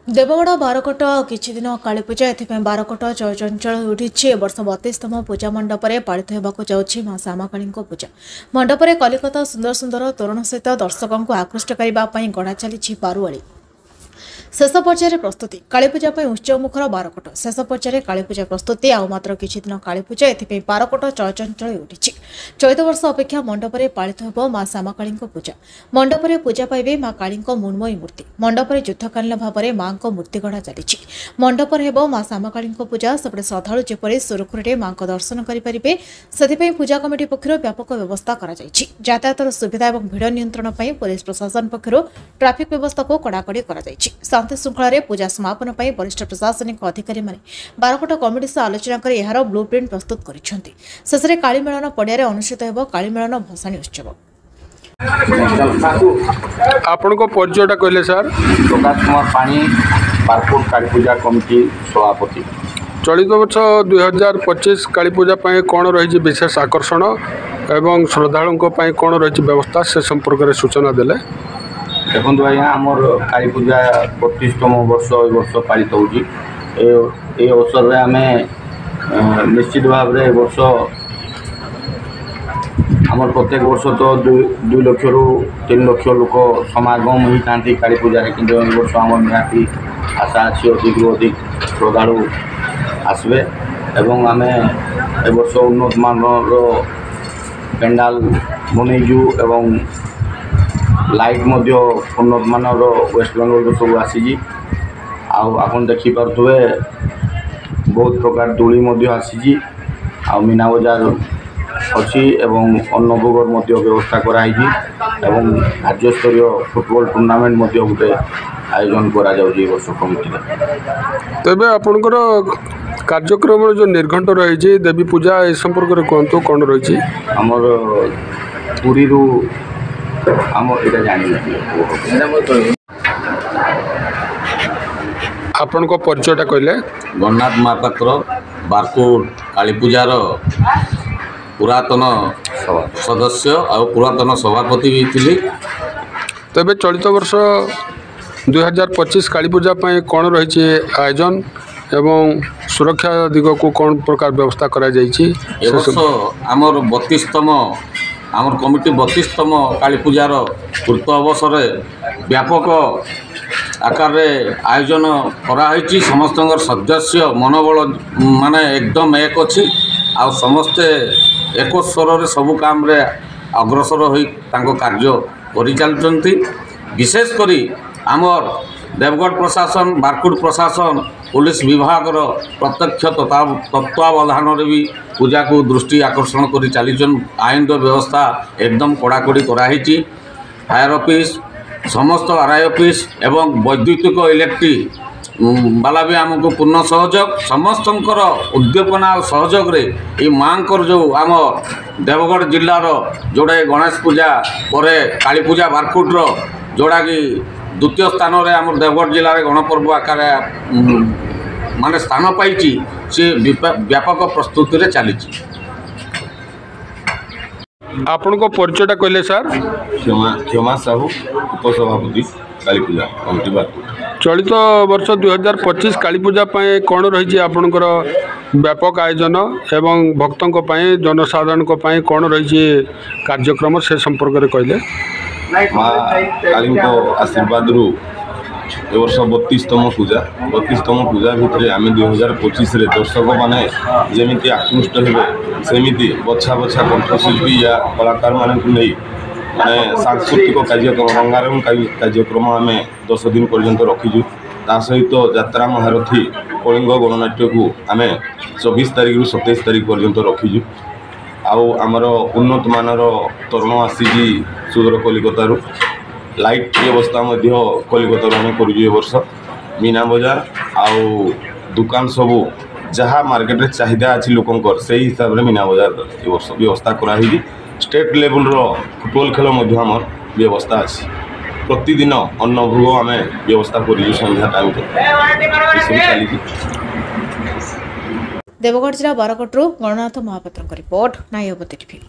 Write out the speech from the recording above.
देवगढ़ बारकोट किछि दिन काली पूजा एथिपे बारकोट चंचल उठी वर्ष 32तम पूजा मंडप में पालित होगाक जाଉଛି मां श्यामाकाली पूजा मंडप में कलिकता सुंदर सुंदर तोरण सहित दर्शकों को आकृष्ट करने गढ़ा चली बारुआली शेष पर्यायर प्रस्तुति कालीपूजा उत्सव मुखर बारकोट शेष पर्यायर कालीपूजा प्रस्तुति आउ मात्र किछि दिन कालीपूजा एथिपे बारकोट चलचंचल उठी चलित वर्ष अपेक्षा मंडप में पालित हो मां श्यामाकाली पूजा मंडप में पूजा पाइबे मां काली मृण्मयी मूर्ति मंडप में युद्धकालीन भाव में मां मूर्ति गढ़ा चली मंडप में मां श्यामाकाली पूजा सेपटे श्रद्धालु जेपरि सुरखुरी मां दर्शन करेंगे से पूजा कमिटी पक्षर व्यापक व्यवस्था कर यातायात सुविधा और भिड़ नियंत्रण पुलिस प्रशासन पक्षर ट्राफिक व्यवस्था को कड़ाकड़ी कर शांति श्रृंखला पूजा समापन पर वरिष्ठ प्रशासनिक अधिकारी बारकोट कमिटी सह आलोचना कर यार ब्लू प्रिंट प्रस्तुत कर शेष में काली मेलन पड़िया अनुष्ठित हो काली मेलन भसाणी उत्सव। आपण को परिचयटा कहले सर? प्रकाश कुमार पाणी बारकोट काली पूजा कमिटी सभापति। चलित वर्ष 2025 काली पूजा कौन रही विशेष आकर्षण एवं श्रद्धालुओं कौन रही व्यवस्था से संपर्क में सूचना देले? देखो आज्ञा आमर काली पूजा 32तम वर्ष वर्ष पालित होगी अवसर में आम निश्चित भाव में वर्ष आमर प्रत्येक वर्ष तो 2 लाख रु 3 लाख लोक समागम ही था काली पूजा कि वर्ष आम निहाती आशा अच्छी अधिक रु अधिक श्रद्धालु आसबे एवं आम ए वर्ष उन्नत मानर पेंडाल बनईजु एवं लाइट उन्नत मानर वेस्ट बेंगल सब आसी आपन देखी पारे बहुत प्रकार दूली आसी मीना बजार अच्छी एवं अन्नभोगर व्यवस्था कराई राज्यस्तरीय फुटबॉल टूर्नामेंट गोटे आयोजन कर कमिटी। तेबे आपनकर कार्यक्रम जो निर्घंट रही देवी पूजा ए संपर्क में कहतु कौन रही? आमर पुरी आम इटा जानी आपण को परिचयटा कहले? गणनाथ महापात्र बारकोट काली पूजार पुरातन सदस्य और पुरातन सभापति भी थी। तेबे चलित वर्ष 2025 काली पूजा कौन रही आयोजन एवं सुरक्षा दिग को कौन प्रकार व्यवस्था करा जायछि? आमर 32तम आमर कमिटी 32तम काली पूजार पूर्व अवसर व्यापक आकार आयोजन कराई समस्त सदस्य मनोबल माने एकदम एक अच्छी आ समस्ते एक स्वर सबु काम रे अग्रसर हो कार्य करि विशेषकर आमर देवगढ़ प्रशासन बारकोट प्रशासन पुलिस विभाग प्रत्यक्ष तत्वावधान भी पूजा को दृष्टि आकर्षण कर चलीन आईन व्यवस्था एकदम कड़ाकड़ी कराई फायर ऑफिस समस्त आरआई ऑफिस एवं वैद्युतिक इलेक्ट्रिक बाला भी आमको पूर्ण सहयोग समस्त उद्दीपना और सहयोग रे ये माँ जो आम देवगढ़ जिलार जोड़ा गणेश पूजा पर काली पूजा बारकोट्र जोड़ा कि द्वितीय स्थान में आम देवगढ़ जिले में गणपर्व आकार माने स्थान पाई सी व्यापक प्रस्तुति रे चली। आपण को परिचयटा कहले सर? क्षमा साहू उपसभापति काली पूजा कमिटी बारकोट। चलित वर्ष 2025 काली पूजा कौन रही आपणकर व्यापक आयोजन एवं भक्तों जनसाधारण कौन रही कार्यक्रम से संपर्क में कहले? माँ काली आशीर्वाद रु ए वर्ष 32तम पूजा भितर आम 2025 दर्शक मैंने जमी आकृष्ट हे सेमती बछा बछा कंठशिल्पी या कलाकार मानक नहीं माने सांस्कृतिक कार्यक्रम रंगारंग कार्यक्रम आम 10 दिन पर्यंत रखीजु सहित यात्रा महारथी कलिंग गणनाट्य को आम 24 तारिख रु 27 तारिख पर्यंत रखीजु आमर उन्नत मानर तोरण आसी सुदूर कलिकतारू लाइट व्यवस्था कलिकता आम कर वर्ष मीना बजार आउ दुकान सबू जहाँ मार्केट रे चाहिदा अच्छी लोकंर से हिसाब से मीना बजार ए वर्ष व्यवस्था कराई स्टेट लेवल फुटबॉल खेल आम व्यवस्था अच्छी प्रतिदिन अन्न भोग आम व्यवस्था कर संध्या टाइम चली। देवगढ़ जिला बारकोटू गणनाथ महापात्र रिपोर्ट नायवती टीवी।